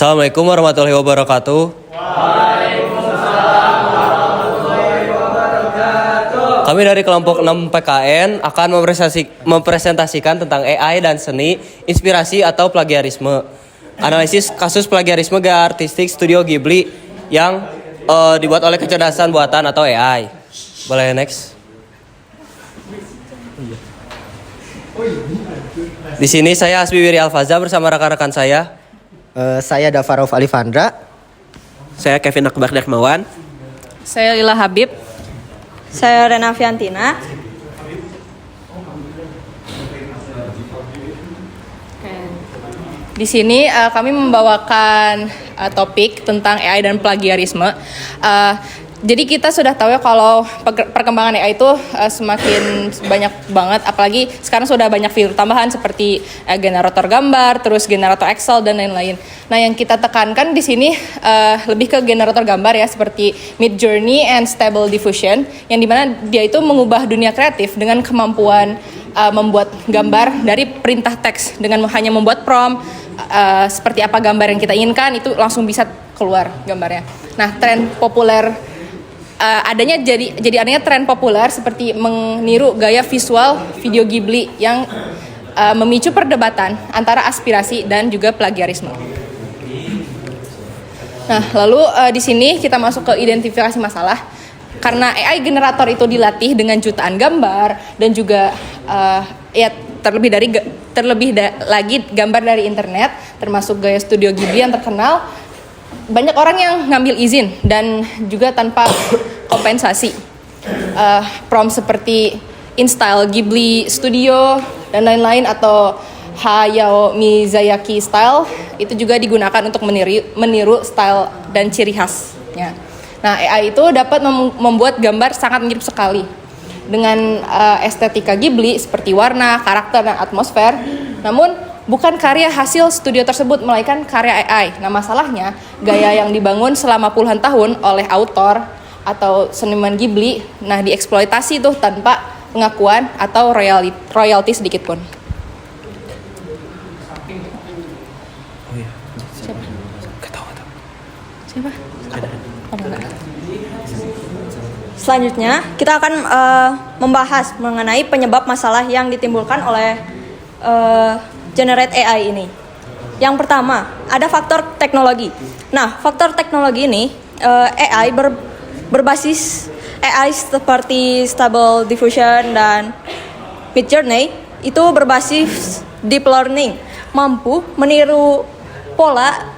Assalamualaikum warahmatullahi wabarakatuh. Kami dari kelompok 6 PKN akan mempresentasikan tentang AI dan seni, inspirasi atau plagiarisme. Analisis kasus plagiarisme gaya artistik Studio Ghibli yang dibuat oleh kecerdasan buatan atau AI. Boleh next. Di sini saya Hasbi Wiri Alfaza bersama rekan-rekan saya. Saya Davarov Alifandra. Saya Kevin Akbar Darmawan. Saya Lila Habib. Saya Rena Fiantina. Di sini kami membawakan topik tentang AI dan plagiarisme. Jadi kita sudah tahu ya kalau perkembangan AI itu semakin banyak banget, apalagi sekarang sudah banyak fitur tambahan seperti generator gambar, terus generator Excel dan lain-lain. Nah, yang kita tekankan di sini lebih ke generator gambar ya, seperti Midjourney and Stable Diffusion, yang dimana dia itu mengubah dunia kreatif dengan kemampuan membuat gambar dari perintah teks dengan hanya membuat prompt seperti apa gambar yang kita inginkan, itu langsung bisa keluar gambarnya. Nah, tren populer adanya tren populer seperti meniru gaya visual video Ghibli yang memicu perdebatan antara aspirasi dan juga plagiarisme. Nah, lalu di sini kita masuk ke identifikasi masalah. Karena AI generator itu dilatih dengan jutaan gambar dan juga terlebih lagi gambar dari internet, termasuk gaya Studio Ghibli yang terkenal. Banyak orang yang ngambil izin dan juga tanpa kompensasi. Prompt seperti InStyle Ghibli Studio dan lain-lain atau Hayao Miyazaki Style itu juga digunakan untuk meniru style dan ciri khasnya. Nah, AI itu dapat membuat gambar sangat mirip sekali dengan estetika Ghibli seperti warna, karakter, dan atmosfer. Namun bukan karya hasil studio tersebut, melainkan karya AI. Nah, masalahnya gaya yang dibangun selama puluhan tahun oleh autor atau seniman Ghibli, nah dieksploitasi tuh tanpa pengakuan atau royalti sedikit pun. Siapa? Selanjutnya, kita akan membahas mengenai penyebab masalah yang ditimbulkan oleh generate AI ini. Yang pertama, ada faktor teknologi. Nah, faktor teknologi ini AI berbasis AI seperti Stable Diffusion dan Midjourney itu berbasis deep learning, mampu meniru pola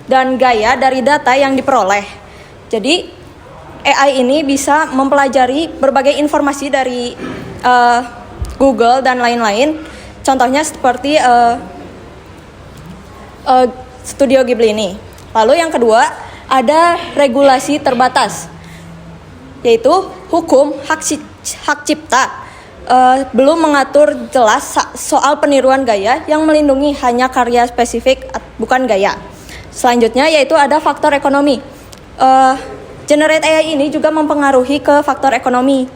dan gaya dari data yang diperoleh. Jadi AI ini bisa mempelajari berbagai informasi dari Google dan lain-lain. Contohnya seperti Studio Ghibli ini. Lalu yang kedua, ada regulasi terbatas, yaitu hukum hak cipta belum mengatur jelas soal peniruan gaya yang melindungi hanya karya spesifik, bukan gaya. Selanjutnya yaitu ada faktor ekonomi. Generate AI ini juga mempengaruhi ke faktor ekonomi.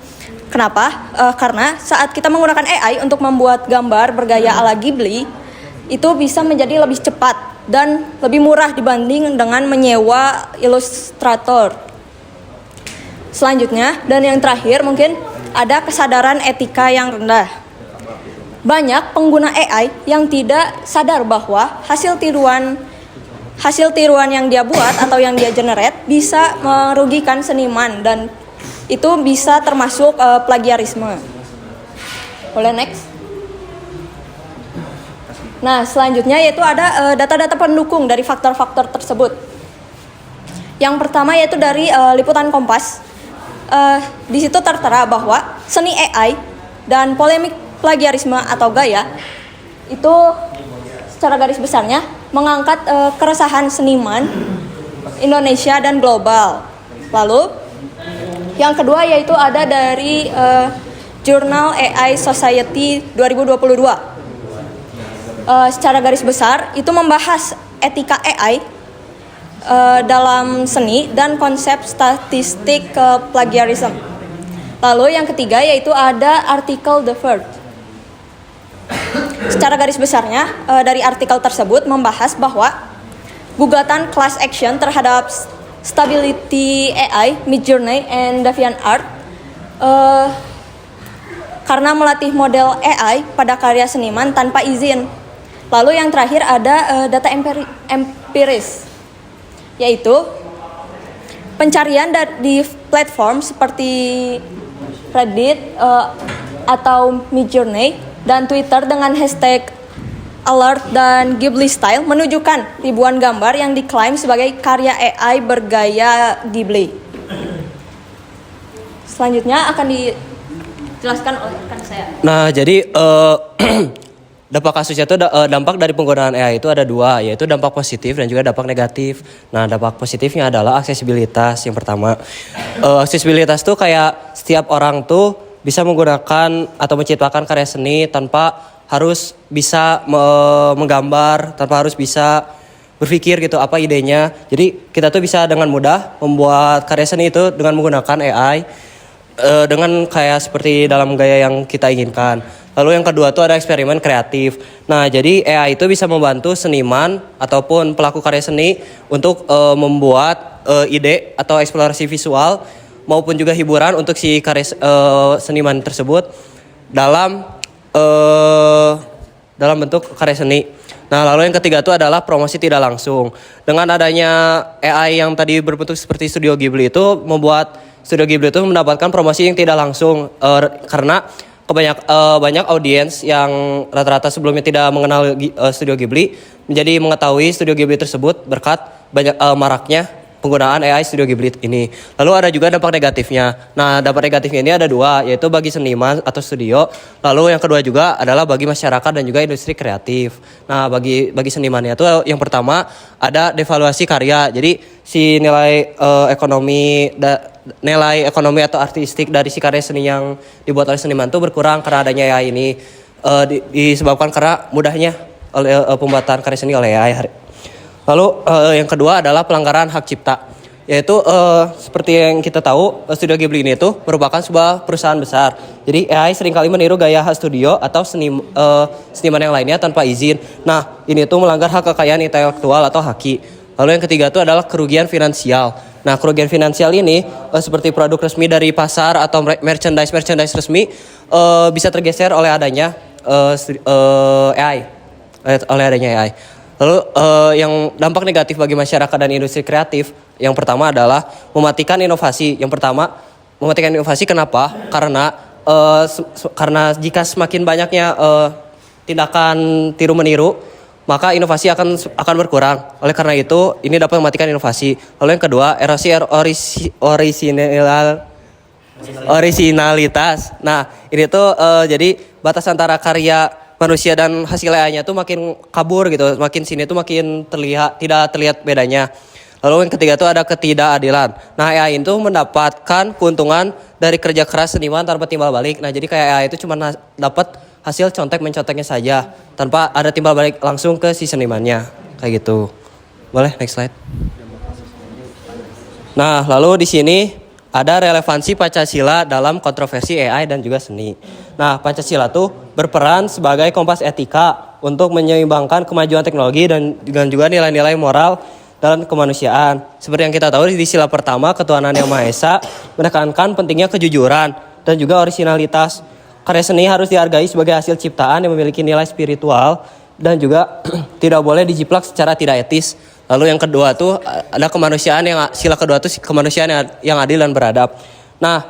Kenapa? Karena saat kita menggunakan AI untuk membuat gambar bergaya ala Ghibli, itu bisa menjadi lebih cepat dan lebih murah dibanding dengan menyewa ilustrator. Selanjutnya, dan yang terakhir mungkin ada kesadaran etika yang rendah. Banyak pengguna AI yang tidak sadar bahwa hasil tiruan yang dia buat atau yang dia generate bisa merugikan seniman dan itu bisa termasuk plagiarisme. Boleh next? Nah, selanjutnya yaitu ada data-data pendukung dari faktor-faktor tersebut. Yang pertama yaitu dari liputan Kompas. Di situ tertera bahwa seni AI dan polemik plagiarisme atau gaya itu secara garis besarnya mengangkat keresahan seniman Indonesia dan global. Lalu yang kedua yaitu ada dari Jurnal AI Society 2022. Secara garis besar itu membahas etika AI dalam seni dan konsep statistik plagiarism. Lalu yang ketiga yaitu ada artikel The Verge. Secara garis besarnya dari artikel tersebut membahas bahwa gugatan class action terhadap Stability AI, Midjourney, and DeviantArt karena melatih model AI pada karya seniman tanpa izin. Lalu yang terakhir ada data empiris, yaitu pencarian di platform seperti Reddit atau Midjourney dan Twitter dengan hashtag alert dan Ghibli style menunjukkan ribuan gambar yang diklaim sebagai karya AI bergaya Ghibli. Selanjutnya akan dijelaskan oleh rekan saya. Nah, jadi dampak kasusnya itu dampak dari penggunaan AI itu ada dua, yaitu dampak positif dan juga dampak negatif. Nah, dampak positifnya adalah aksesibilitas yang pertama. Aksesibilitas tuh kayak setiap orang tuh bisa menggunakan atau menciptakan karya seni tanpa harus bisa menggambar, tanpa harus bisa berpikir gitu apa idenya. Jadi kita tuh bisa dengan mudah membuat karya seni itu dengan menggunakan AI dengan kayak seperti dalam gaya yang kita inginkan. Lalu yang kedua tuh ada eksperimen kreatif. Nah, jadi AI itu bisa membantu seniman ataupun pelaku karya seni untuk membuat ide atau eksplorasi visual maupun juga hiburan untuk si karya seniman tersebut dalam bentuk karya seni. Nah, lalu yang ketiga itu adalah promosi tidak langsung. Dengan adanya AI yang tadi berbentuk seperti Studio Ghibli itu membuat Studio Ghibli itu mendapatkan promosi yang tidak langsung karena banyak audiens yang rata-rata sebelumnya tidak mengenal Studio Ghibli menjadi mengetahui Studio Ghibli tersebut berkat banyak maraknya penggunaan AI Studio Ghibli ini. Lalu ada juga dampak negatifnya. Nah, dampak negatifnya ini ada dua, yaitu bagi seniman atau studio. Lalu yang kedua juga adalah bagi masyarakat dan juga industri kreatif. Nah, bagi senimannya itu yang pertama ada devaluasi karya. Jadi si nilai ekonomi atau artistik dari si karya seni yang dibuat oleh seniman itu berkurang karena adanya AI ini. Disebabkan karena mudahnya pembuatan karya seni oleh AI. Lalu yang kedua adalah pelanggaran hak cipta, yaitu seperti yang kita tahu Studio Ghibli ini itu merupakan sebuah perusahaan besar. Jadi AI seringkali meniru gaya khas studio atau seniman yang lainnya tanpa izin. Nah, ini tuh melanggar hak kekayaan intelektual atau haki. Lalu yang ketiga itu adalah kerugian finansial. Nah, kerugian finansial ini seperti produk resmi dari pasar atau merchandise resmi bisa tergeser oleh adanya AI. Lalu yang dampak negatif bagi masyarakat dan industri kreatif yang pertama adalah mematikan inovasi. Yang pertama, mematikan inovasi kenapa? Karena jika semakin banyaknya tindakan tiru meniru, maka inovasi akan berkurang. Oleh karena itu, ini dapat mematikan inovasi. Lalu yang kedua, erosi originalitas. Nah, ini tuh jadi batas antara karya manusia dan hasil AI-nya tuh makin kabur gitu, makin sini tuh makin tidak terlihat bedanya. Lalu yang ketiga tuh ada ketidakadilan. Nah, AI itu mendapatkan keuntungan dari kerja keras seniman tanpa timbal balik. Nah, jadi kayak AI itu cuma dapat hasil menconteknya saja tanpa ada timbal balik langsung ke si senimannya, kayak gitu. Boleh next slide. Nah, lalu di sini ada relevansi Pancasila dalam kontroversi AI dan juga seni. Nah, Pancasila tuh berperan sebagai kompas etika untuk menyeimbangkan kemajuan teknologi dan juga nilai-nilai moral dan kemanusiaan. Seperti yang kita tahu di sila pertama, ketuhanan yang Maha Esa menekankan pentingnya kejujuran dan juga orisinalitas. Karya seni harus dihargai sebagai hasil ciptaan yang memiliki nilai spiritual dan juga tidak boleh dijiplak secara tidak etis. Lalu yang kedua tuh ada kemanusiaan sila kedua tuh kemanusiaan yang adil dan beradab. Nah,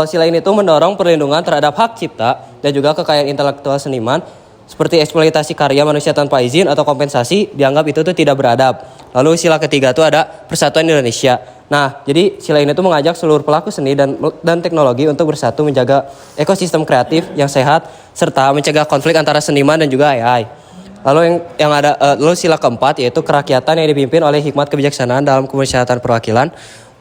sila ini tuh mendorong perlindungan terhadap hak cipta dan juga kekayaan intelektual seniman seperti eksploitasi karya manusia tanpa izin atau kompensasi dianggap itu tuh tidak beradab. Lalu sila ketiga tuh ada Persatuan Indonesia. Nah, jadi sila ini tuh mengajak seluruh pelaku seni dan teknologi untuk bersatu menjaga ekosistem kreatif yang sehat serta mencegah konflik antara seniman dan juga AI. Lalu lalu sila keempat yaitu kerakyatan yang dipimpin oleh hikmat kebijaksanaan dalam kemusyawaratan perwakilan.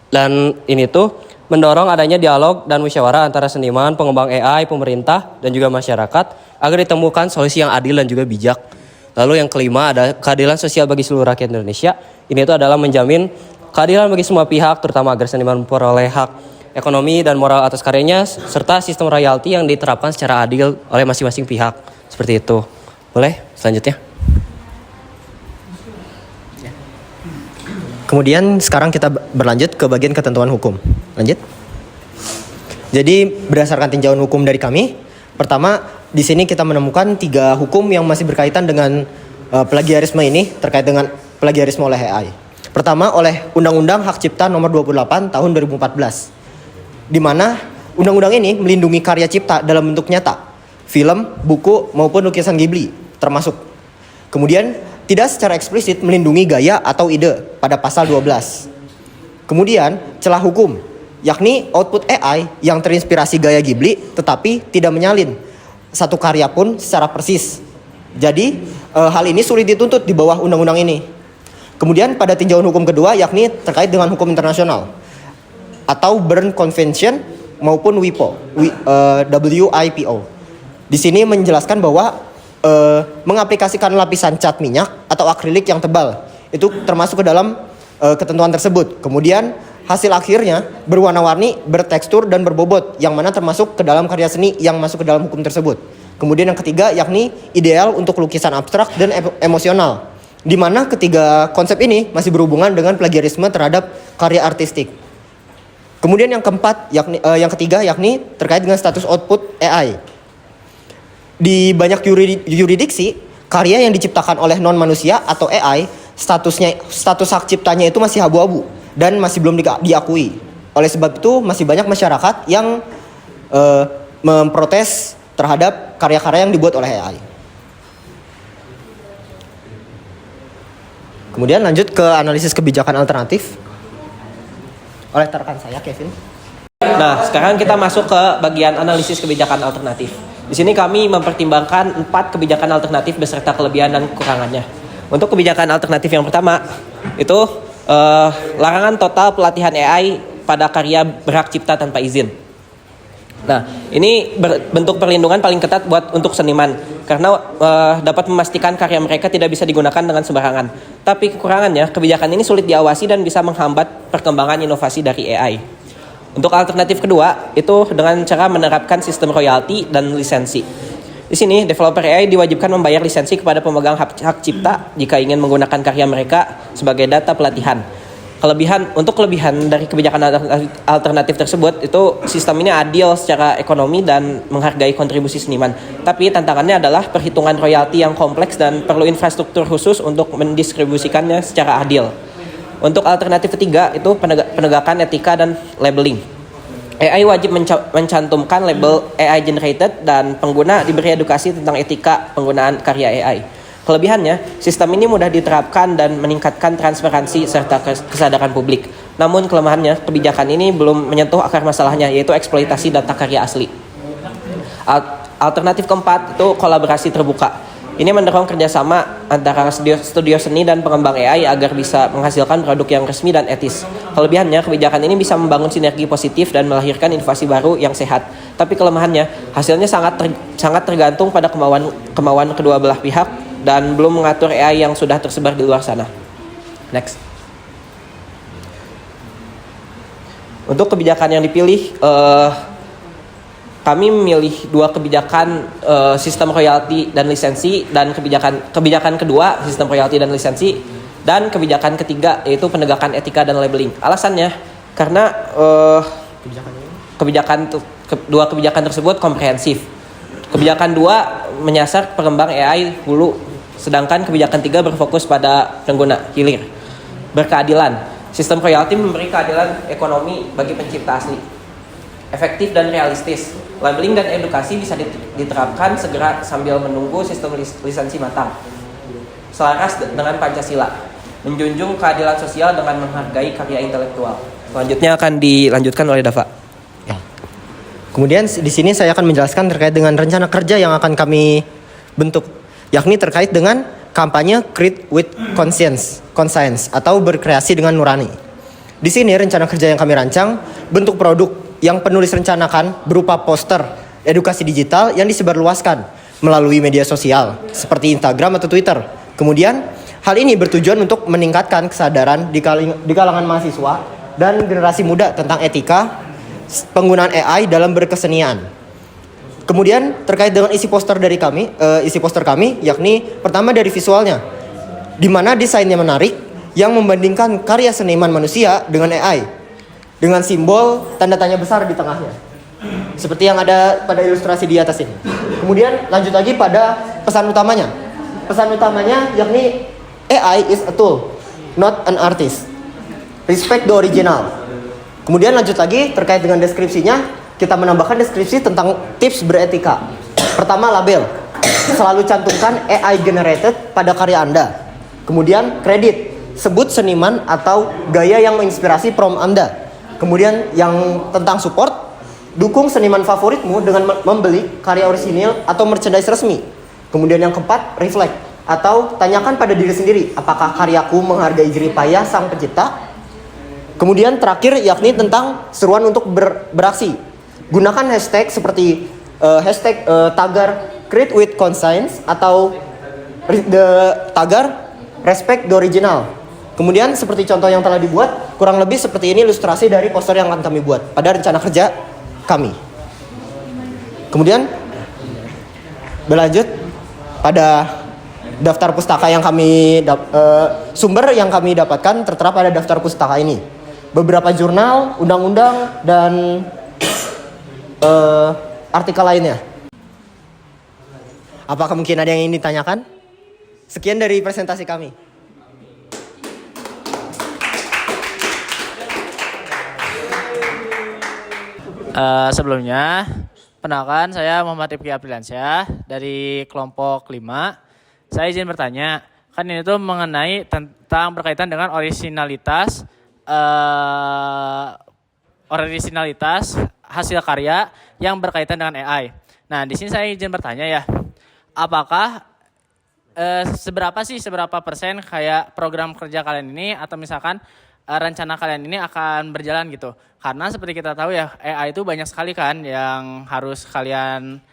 Dan ini tuh mendorong adanya dialog dan musyawarah antara seniman, pengembang AI, pemerintah dan juga masyarakat agar ditemukan solusi yang adil dan juga bijak. Lalu yang kelima ada keadilan sosial bagi seluruh rakyat Indonesia. Ini tuh adalah menjamin keadilan bagi semua pihak, terutama agar seniman memperoleh hak ekonomi dan moral atas karyanya serta sistem royalti yang diterapkan secara adil oleh masing-masing pihak. Seperti itu. Boleh selanjutnya? Kemudian sekarang kita berlanjut ke bagian ketentuan hukum. Lanjut. Jadi berdasarkan tinjauan hukum dari kami, pertama di sini kita menemukan 3 hukum yang masih berkaitan dengan plagiarisme ini terkait dengan plagiarisme oleh AI. Pertama oleh Undang-Undang Hak Cipta Nomor 28 Tahun 2014, di mana undang-undang ini melindungi karya cipta dalam bentuk nyata, film, buku maupun lukisan Ghibli termasuk. Kemudian tidak secara eksplisit melindungi gaya atau ide pada pasal 12. Kemudian celah hukum, yakni output AI yang terinspirasi gaya Ghibli tetapi tidak menyalin satu karya pun secara persis. Jadi hal ini sulit dituntut di bawah undang-undang ini. Kemudian pada tinjauan hukum kedua yakni terkait dengan hukum internasional atau Berne Convention maupun WIPO. Di sini menjelaskan bahwa mengaplikasikan lapisan cat minyak atau akrilik yang tebal itu termasuk ke dalam ketentuan tersebut. Kemudian hasil akhirnya berwarna-warni, bertekstur dan berbobot, yang mana termasuk ke dalam karya seni yang masuk ke dalam hukum tersebut. Kemudian yang ketiga yakni ideal untuk lukisan abstrak dan emosional, di mana ketiga konsep ini masih berhubungan dengan plagiarisme terhadap karya artistik. Kemudian yang keempat yang ketiga yakni terkait dengan status output AI. Di banyak yuridiksi, karya yang diciptakan oleh non-manusia atau AI, status hak ciptanya itu masih abu-abu dan masih belum diakui. Oleh sebab itu, masih banyak masyarakat yang memprotes terhadap karya-karya yang dibuat oleh AI. Kemudian lanjut ke analisis kebijakan alternatif oleh rekan saya, Kevin. Nah, sekarang kita masuk ke bagian analisis kebijakan alternatif. Di sini kami mempertimbangkan 4 kebijakan alternatif beserta kelebihan dan kekurangannya. Untuk kebijakan alternatif yang pertama, itu larangan total pelatihan AI pada karya berhak cipta tanpa izin. Nah, ini bentuk perlindungan paling ketat untuk seniman, karena dapat memastikan karya mereka tidak bisa digunakan dengan sembarangan. Tapi kekurangannya, kebijakan ini sulit diawasi dan bisa menghambat perkembangan inovasi dari AI. Untuk alternatif kedua, itu dengan cara menerapkan sistem royalti dan lisensi. Di sini, developer AI diwajibkan membayar lisensi kepada pemegang hak cipta jika ingin menggunakan karya mereka sebagai data pelatihan. Untuk kelebihan dari kebijakan alternatif tersebut, itu sistem ini adil secara ekonomi dan menghargai kontribusi seniman. Tapi tantangannya adalah perhitungan royalti yang kompleks dan perlu infrastruktur khusus untuk mendistribusikannya secara adil. Untuk alternatif ketiga, itu penegakan etika dan labeling. AI wajib mencantumkan label AI generated dan pengguna diberi edukasi tentang etika penggunaan karya AI. Kelebihannya, sistem ini mudah diterapkan dan meningkatkan transparansi serta kesadaran publik. Namun kelemahannya, kebijakan ini belum menyentuh akar masalahnya, yaitu eksploitasi data karya asli. Alternatif keempat, itu kolaborasi terbuka. Ini mendorong kerjasama antara studio seni dan pengembang AI agar bisa menghasilkan produk yang resmi dan etis. Kelebihannya, kebijakan ini bisa membangun sinergi positif dan melahirkan inovasi baru yang sehat. Tapi kelemahannya, hasilnya sangat tergantung pada kemauan kedua belah pihak dan belum mengatur AI yang sudah tersebar di luar sana. Next. Untuk kebijakan yang dipilih, kami memilih 2 kebijakan, sistem royalti dan lisensi, dan kebijakan kedua sistem royalti dan lisensi, dan kebijakan ketiga yaitu penegakan etika dan labeling. Alasannya karena dua kebijakan tersebut komprehensif. Kebijakan 2 menyasar pengembang AI hulu, sedangkan kebijakan 3 berfokus pada pengguna hilir. Berkeadilan. Sistem royalti memberi keadilan ekonomi bagi pencipta asli. Efektif dan realistis. Labeling dan edukasi bisa diterapkan segera sambil menunggu sistem lisensi matang. Selaras dengan Pancasila. Menjunjung keadilan sosial dengan menghargai karya intelektual. Selanjutnya akan dilanjutkan oleh Dava. Ya. Kemudian di sini saya akan menjelaskan terkait dengan rencana kerja yang akan kami bentuk, yakni terkait dengan kampanye Create with Conscience atau berkreasi dengan nurani. Di sini rencana kerja yang kami rancang, bentuk produk yang penulis rencanakan berupa poster edukasi digital yang disebarluaskan melalui media sosial seperti Instagram atau Twitter. Kemudian hal ini bertujuan untuk meningkatkan kesadaran di kalangan mahasiswa dan generasi muda tentang etika penggunaan AI dalam berkesenian. Kemudian terkait dengan isi poster kami yakni pertama dari visualnya, di mana desainnya menarik yang membandingkan karya seniman manusia dengan AI dengan simbol tanda tanya besar di tengahnya. Seperti yang ada pada ilustrasi di atas ini. Kemudian lanjut lagi pada pesan utamanya. Pesan utamanya yakni AI is a tool, not an artist. Respect the original. Kemudian lanjut lagi terkait dengan deskripsinya, kita menambahkan deskripsi tentang tips beretika. Pertama, label. Selalu cantumkan AI generated pada karya Anda. Kemudian kredit. Sebut seniman atau gaya yang menginspirasi prompt Anda. Kemudian yang tentang support, dukung seniman favoritmu dengan membeli karya orisinil atau merchandise resmi. Kemudian yang keempat, reflect atau tanyakan pada diri sendiri, apakah karyaku menghargai jerih payah sang pencipta? Kemudian terakhir yakni tentang seruan untuk beraksi. Gunakan hashtag seperti hashtag tagar create with conscience atau tagar respect the original. Kemudian seperti contoh yang telah dibuat, kurang lebih seperti ini ilustrasi dari poster yang akan kami buat pada rencana kerja kami. Kemudian berlanjut pada daftar pustaka yang kami sumber yang kami dapatkan tertera pada daftar pustaka ini. Beberapa jurnal, undang-undang, dan artikel lainnya. Apakah mungkin ada yang ingin ditanyakan? Sekian dari presentasi kami. Sebelumnya, perkenalkan saya Muhammad Rifki Apriliansyah dari kelompok 5. Saya izin bertanya, kan ini tuh mengenai tentang berkaitan dengan originalitas hasil karya yang berkaitan dengan AI. Nah, di sini saya izin bertanya ya, apakah seberapa persen kayak program kerja kalian ini atau misalkan rencana kalian ini akan berjalan gitu. Karena seperti kita tahu ya, AI itu banyak sekali kan yang harus kalian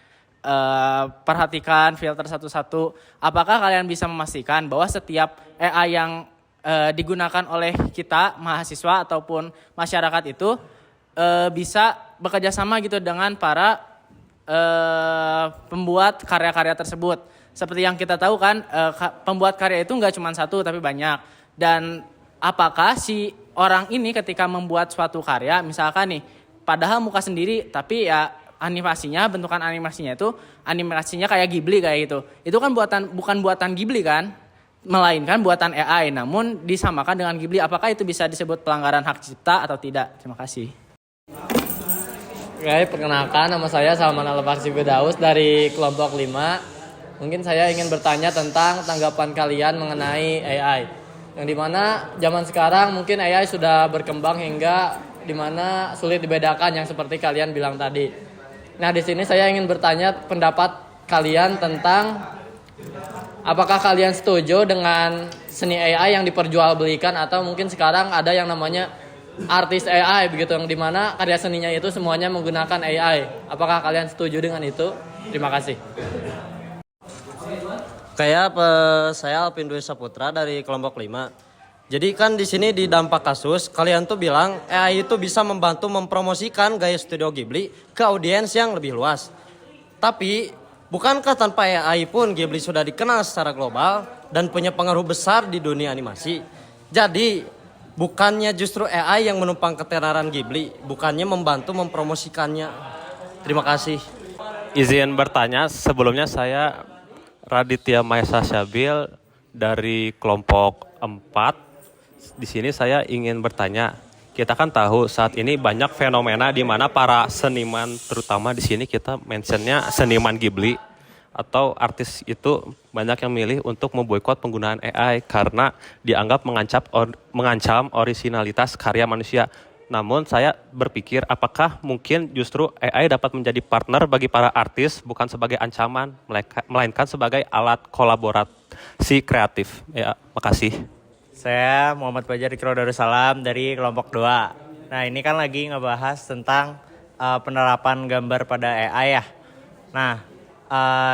perhatikan, filter satu-satu. Apakah kalian bisa memastikan bahwa setiap AI yang digunakan oleh kita, mahasiswa ataupun masyarakat itu bisa bekerja sama gitu dengan para pembuat karya-karya tersebut. Seperti yang kita tahu kan, pembuat karya itu nggak cuma satu tapi banyak. Dan apakah si orang ini ketika membuat suatu karya, misalkan nih, padahal muka sendiri, tapi ya animasinya, bentukan animasinya itu, animasinya kayak Ghibli kayak gitu. Itu kan bukan buatan Ghibli kan, melainkan buatan AI, namun disamakan dengan Ghibli. Apakah itu bisa disebut pelanggaran hak cipta atau tidak? Terima kasih. Oke, perkenalkan nama saya Salman Al-Farsi Firdaus dari kelompok 5. Mungkin saya ingin bertanya tentang tanggapan kalian mengenai AI. Yang dimana zaman sekarang mungkin AI sudah berkembang hingga dimana sulit dibedakan yang seperti kalian bilang tadi. Nah, di sini saya ingin bertanya pendapat kalian tentang apakah kalian setuju dengan seni AI yang diperjualbelikan atau mungkin sekarang ada yang namanya artis AI begitu, yang dimana karya seninya itu semuanya menggunakan AI. Apakah kalian setuju dengan itu? Terima kasih. Kayak saya Alvin Dwi Saputra dari kelompok 5. Jadi kan di sini di dampak kasus kalian tuh bilang AI itu bisa membantu mempromosikan gaya studio Ghibli ke audiens yang lebih luas. Tapi bukankah tanpa AI pun Ghibli sudah dikenal secara global dan punya pengaruh besar di dunia animasi? Jadi bukannya justru AI yang menumpang ketenaran Ghibli, bukannya membantu mempromosikannya? Terima kasih. Izin bertanya, sebelumnya saya Raditya Maesa Syabil dari kelompok 4. Di sini saya ingin bertanya, kita kan tahu saat ini banyak fenomena di mana para seniman, terutama di sini kita mentionnya seniman Ghibli atau artis itu banyak yang milih untuk memboikot penggunaan AI karena dianggap mengancam originalitas karya manusia. Namun saya berpikir apakah mungkin justru AI dapat menjadi partner bagi para artis bukan sebagai ancaman, melainkan sebagai alat kolaborasi kreatif. Ya, makasih. Saya Muhammad Fajar Ikro Darussalam dari kelompok 2. Nah, ini kan lagi ngebahas tentang penerapan gambar pada AI ya. Nah,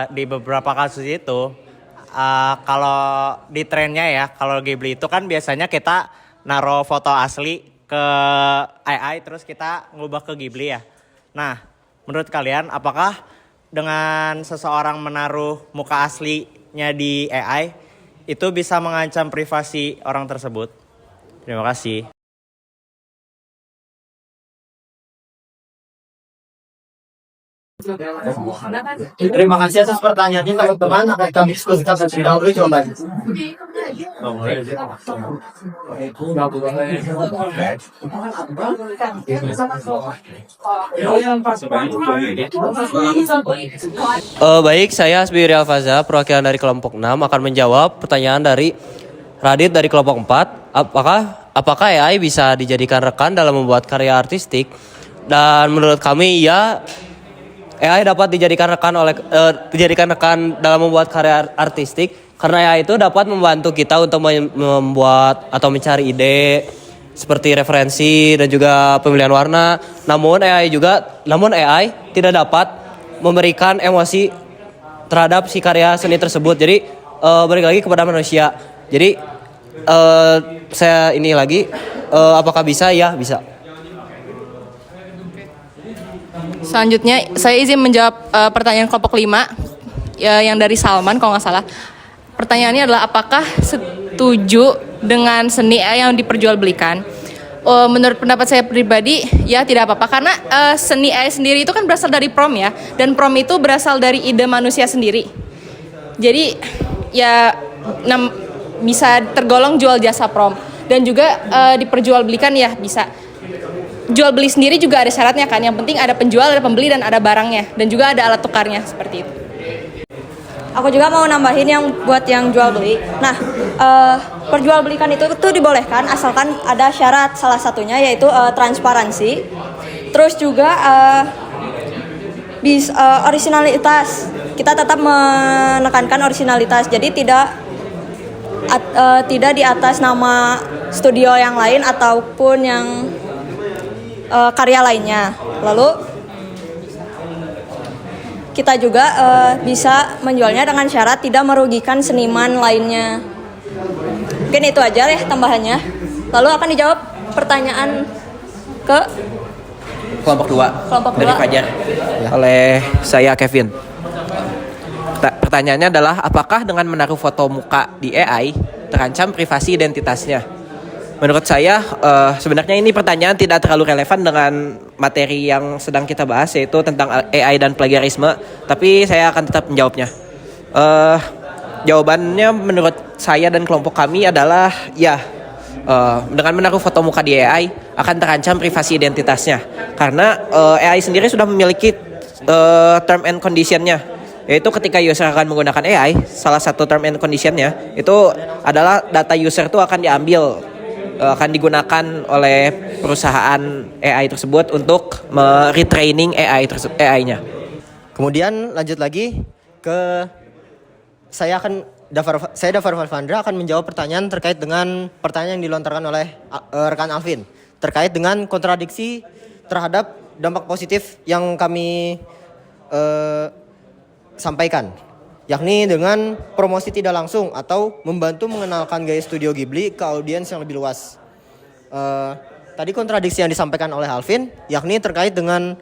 di beberapa kasus itu kalau di trennya ya, kalau Ghibli itu kan biasanya kita naruh foto asli ke AI terus kita ngubah ke Ghibli ya. Nah, menurut kalian apakah dengan seseorang menaruh muka aslinya di AI itu bisa mengancam privasi orang tersebut? Terima kasih. Terima kasih atas pertanyaannya teman-teman. Akan kami diskusikan terlebih dahulu jawabannya. Baik, saya Asbiri Alfaza, perwakilan dari kelompok 6 akan menjawab pertanyaan dari Radit dari kelompok 4. Apakah AI bisa dijadikan rekan dalam membuat karya artistik? Dan menurut kami ya, AI dapat dijadikan rekan dalam membuat karya artistik karena AI itu dapat membantu kita untuk membuat atau mencari ide seperti referensi dan juga pemilihan warna. Namun AI tidak dapat memberikan emosi terhadap si karya seni tersebut. Jadi balik lagi kepada manusia. Jadi saya ini lagi apakah bisa? Ya, bisa. Selanjutnya saya izin menjawab pertanyaan kelompok 5 yang dari Salman kalau nggak salah. Pertanyaannya adalah apakah setuju dengan seni yang diperjualbelikan? Menurut pendapat saya pribadi ya tidak apa-apa karena seni AI sendiri itu kan berasal dari prompt ya, dan prompt itu berasal dari ide manusia sendiri. Jadi ya bisa tergolong jual jasa prompt dan juga diperjualbelikan ya bisa. Jual beli sendiri juga ada syaratnya kan, yang penting ada penjual, ada pembeli dan ada barangnya dan juga ada alat tukarnya seperti itu. Aku juga mau nambahin yang buat yang jual beli. Nah, perjualbelikan itu tuh dibolehkan asalkan ada syarat, salah satunya yaitu transparansi. Terus juga originalitas. Kita tetap menekankan originalitas. Jadi tidak di atas nama studio yang lain ataupun yang karya lainnya. Lalu kita juga bisa menjualnya dengan syarat tidak merugikan seniman lainnya. Mungkin itu aja ya tambahannya. Lalu akan dijawab pertanyaan ke Kelompok 2 Kelompok dari 2. Fajar oleh saya Kevin. Pertanyaannya adalah apakah dengan menaruh foto muka di AI terancam privasi identitasnya? Menurut saya sebenarnya ini pertanyaan tidak terlalu relevan dengan materi yang sedang kita bahas, yaitu tentang AI dan plagiarisme. Tapi saya akan tetap menjawabnya. Jawabannya menurut saya dan kelompok kami adalah ya, dengan menaruh foto muka di AI akan terancam privasi identitasnya. Karena AI sendiri sudah memiliki term and condition-nya, yaitu ketika user akan menggunakan AI, salah satu term and condition-nya itu adalah data user itu akan akan digunakan oleh perusahaan AI tersebut untuk retraining AI-nya. Kemudian lanjut lagi ke saya Dafar Valvandra akan menjawab pertanyaan terkait dengan pertanyaan yang dilontarkan oleh rekan Alvin terkait dengan kontradiksi terhadap dampak positif yang kami sampaikan, yakni dengan promosi tidak langsung atau membantu mengenalkan gaya Studio Ghibli ke audiens yang lebih luas. Tadi kontradiksi yang disampaikan oleh Alvin, yakni terkait dengan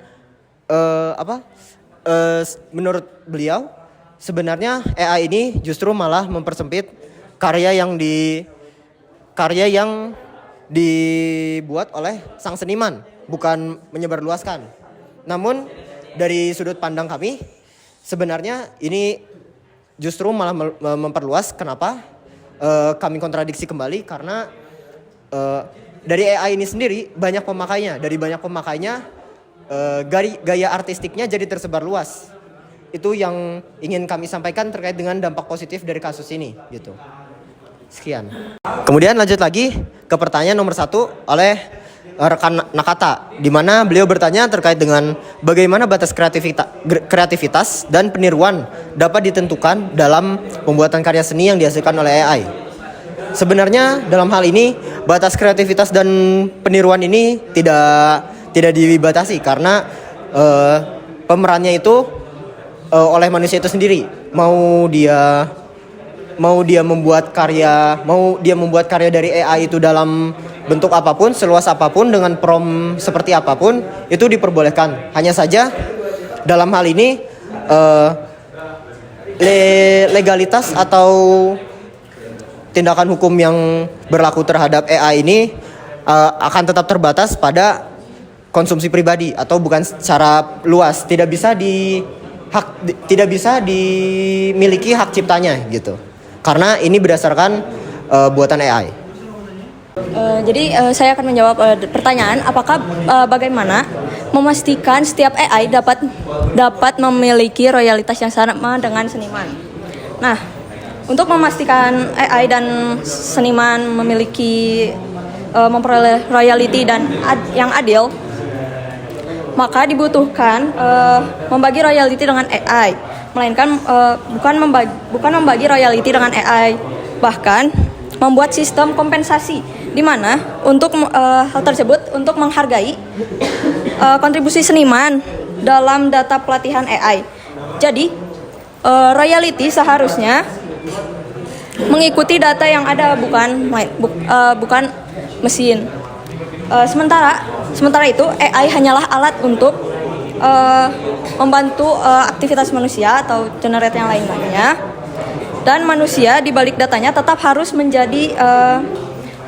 menurut beliau sebenarnya AI ini justru malah mempersempit karya yang dibuat oleh sang seniman, bukan menyebarluaskan. Namun dari sudut pandang kami, sebenarnya ini justru malah memperluas. Kenapa? Kami kontradiksi kembali karena dari AI ini sendiri banyak pemakainya. Dari banyak pemakainya gaya artistiknya jadi tersebar luas. Itu yang ingin kami sampaikan terkait dengan dampak positif dari kasus ini gitu. Sekian. Kemudian lanjut lagi ke pertanyaan nomor 1 oleh rekan Nakata, di mana beliau bertanya terkait dengan bagaimana batas kreativitas dan peniruan dapat ditentukan dalam pembuatan karya seni yang dihasilkan oleh AI. Sebenarnya dalam hal ini batas kreativitas dan peniruan ini tidak dibatasi karena pemerannya itu oleh manusia itu sendiri. Mau dia membuat karya dari AI itu dalam bentuk apapun, seluas apapun, dengan prompt seperti apapun, itu diperbolehkan. Hanya saja dalam hal ini legalitas atau tindakan hukum yang berlaku terhadap AI ini akan tetap terbatas pada konsumsi pribadi atau bukan secara luas, tidak bisa dimiliki hak ciptanya gitu. Karena ini berdasarkan buatan AI. Jadi saya akan menjawab pertanyaan apakah bagaimana memastikan setiap AI dapat memiliki royalitas yang sama dengan seniman. Nah, untuk memastikan AI dan seniman memiliki memperoleh royalti dan yang adil, maka dibutuhkan membagi royalti dengan AI, melainkan bukan membagi royalti dengan AI, bahkan membuat sistem kompensasi di mana untuk hal tersebut untuk menghargai kontribusi seniman dalam data pelatihan AI. Jadi royalti seharusnya mengikuti data yang ada, bukan mesin. Sementara itu AI hanyalah alat untuk membantu aktivitas manusia atau generate yang lainnya, dan manusia di balik datanya tetap harus menjadi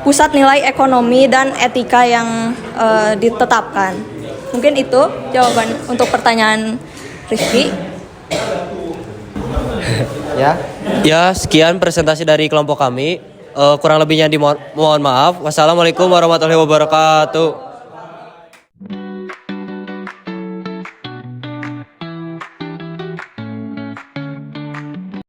pusat nilai ekonomi dan etika yang ditetapkan. Mungkin itu jawaban untuk pertanyaan Rifki. Ya, sekian presentasi dari kelompok kami. Kurang lebihnya mohon maaf. Wassalamualaikum warahmatullahi wabarakatuh.